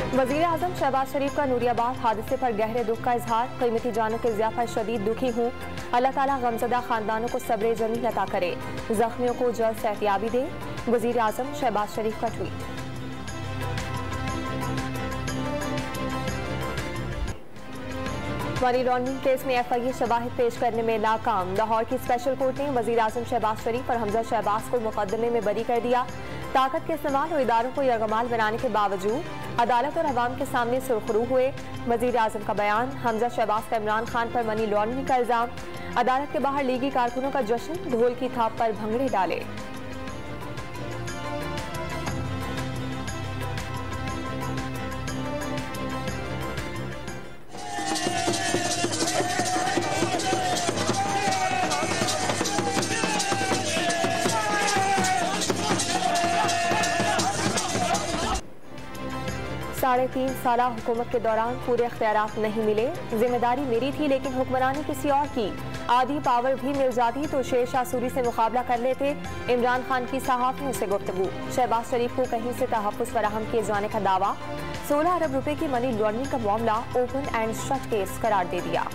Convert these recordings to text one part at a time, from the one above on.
वज़ीर आज़म शहबाज शरीफ का नूरियाबाद हादसे पर गहरे दुख का इजहार। कीमती जानों के ज़िया पर शदीद दुखी हूँ। अल्लाह ताला गमज़दा खानदानों को सब्र जमील अता करे, जख्मियों को जल्द सेहतियाबी दे। वज़ीर आज़म शहबाज शरीफ का ट्वीट। मनी लॉन्ड्रिंग केस में FIA शवाहिद पेश करने में नाकाम। लाहौर की स्पेशल कोर्ट ने वज़ीर आज़म शहबाज शरीफ और हमजा शहबाज को मुकदमे में बरी कर दिया। ताकत के इस्तेमाल और इदारों को यरगमाल बनाने के बावजूद अदालत और अवाम के सामने सुरखरू हुए। वज़ीर आज़म का बयान। हमजा शहबाज का इमरान खान पर मनी लॉन्ड्रिंग का इल्ज़ाम। अदालत के बाहर लीगी कारकुनों का जश्न, ढोल की थाप पर भंगड़े डाले। साढ़े 3 साल हुकूमत के दौरान पूरे इख्तियारात नहीं मिले। जिम्मेदारी मेरी थी लेकिन हुक्मरानी किसी और की। आधी पावर भी मिल जाती तो शेरशाह सूरी से मुकाबला कर लेते। इमरान खान की सहाफ़ियों से गुफ्तगू। शहबाज शरीफ को कहीं से तहफ़्फ़ुज़ फराहम किए जाने का दावा। 16 अरब रुपए की मनी लॉन्ड्रिंग का मामला ओपन एंड शट केस करार दे दिया।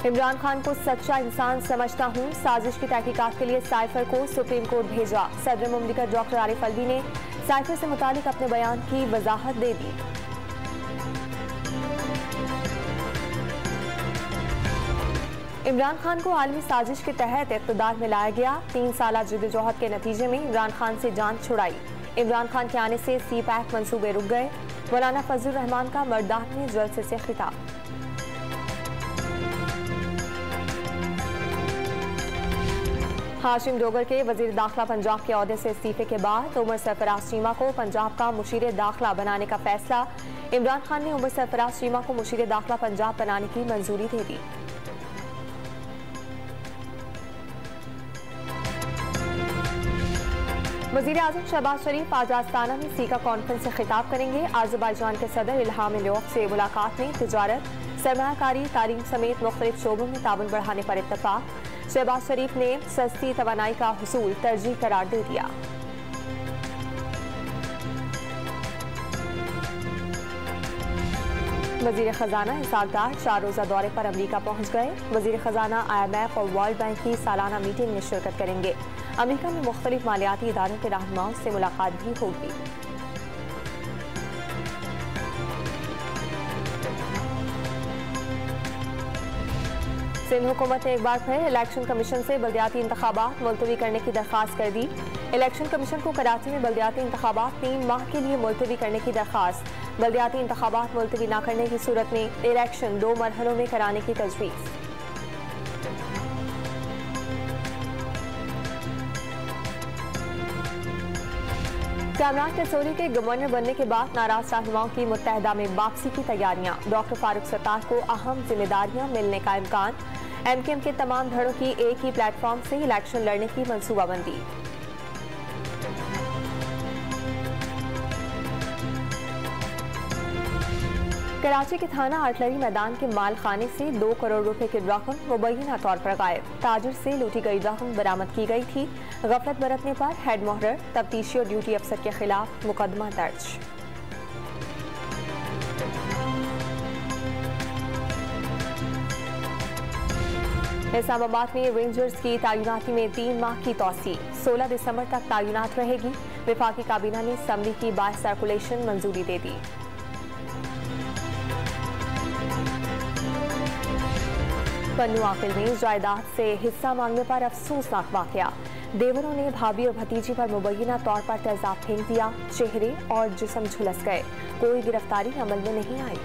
इमरान खान को सच्चा इंसान समझता हूँ। साजिश की तहकीकात के लिए साइफर को सुप्रीम कोर्ट भेजा। सदर मुमलिकत डॉक्टर आरिफ अलवी ने साइफर से मुतालिक अपने बयान की वजाहत दे दी। इमरान खान को आलमी साजिश के तहत इक़्तिदार में लाया गया। 3 साल जद्दोजहद के नतीजे में इमरान खान से जान छुड़ाई। इमरान खान के आने से CPAC मंसूबे रुक गए। मौलाना फजलुर रहमान का मर्दान में जलसे से खिताब। हाशिम डोगर के वज़ीर दाखिला पंजाब के ओहदे से इस्तीफे के बाद उमर सरफराज चीमा को पंजाब का मुशीर दाखिला बनाने का फैसला। इमरान खान ने उमर सरफराज चीमा को मुशीर दाखिला पंजाब बनाने की मंजूरी दे दी। वज़ीर आज़म शहबाज शरीफ आज आस्ताना में सीका कॉन्फ्रेंस से खिताब करेंगे। अज़रबैजान के सदर इल्हाम अलियव से मुलाकात में तिजारत, सरमायाकारी, तालीम समेत मुख्तलिफ शोबों में ताउन बढ़ाने पर इत्तफाक। शहबाज शरीफ ने सस्ती तवानाई का हुसूल तरजीह करार दे दिया। वज़ीर खजाना इसहाक डार 4 रोज़ा दौरे पर अमरीका पहुंच गए। वज़ीर खजाना IMF और वर्ल्ड बैंक की सालाना मीटिंग में शिरकत करेंगे। अमरीका में मुख्तलिफ मालियाती इदारों के रहनुमाओं से मुलाकात भी होगी। सिंध हुकूमत ने एक बार फिर इलेक्शन कमीशन से बल्दियाती इंतखाबात मुलतवी करने की दरख्वास्त कर दी। इलेक्शन कमीशन को कराची में बल्दियाती इंतखाबात 3 माह के लिए मुलतवी करने की दरख्वास्त। बल्दियाती इंतखाबात मुलतवी न करने की सूरत में इलेक्शन 2 मरहलों में कराने की तजवीज़। कामरान कसौली के गवर्नर बनने के बाद नाराज रहनुमाओं की मुत्तहदा में वापसी की तैयारियां। डॉक्टर फारूक सत्तार को अहम जिम्मेदारियां मिलने का इम्कान। MKM के तमाम धड़ों की एक ही प्लेटफॉर्म से इलेक्शन लड़ने की मंसूबाबंदी। कराची के थाना आर्टलरी मैदान के माल खाने से 2 करोड़ रुपए की रकम मुबैना तौर पर गायब। ताजिर से लूटी गई रकम बरामद की गई थी। गफलत बरतने पर हेड मोहर, तफ्तीशी और ड्यूटी अफसर के खिलाफ मुकदमा दर्ज। इस्लामाबाद में रेंजर्स की तैनाती में 3 माह की तौसी। 16 दिसंबर तक तैनात रहेगी। वफाकी काबीना ने असम्बली की बाय सर्कुलेशन मंजूरी दे दी। पन्नू आकिल में जायदाद से हिस्सा मांगने पर अफसोसनाक वाकया। देवरों ने भाभी और भतीजी पर मुबैना तौर पर तेजाब फेंक दिया। चेहरे और जिस्म झुलस गए। कोई गिरफ्तारी अमल में नहीं आई।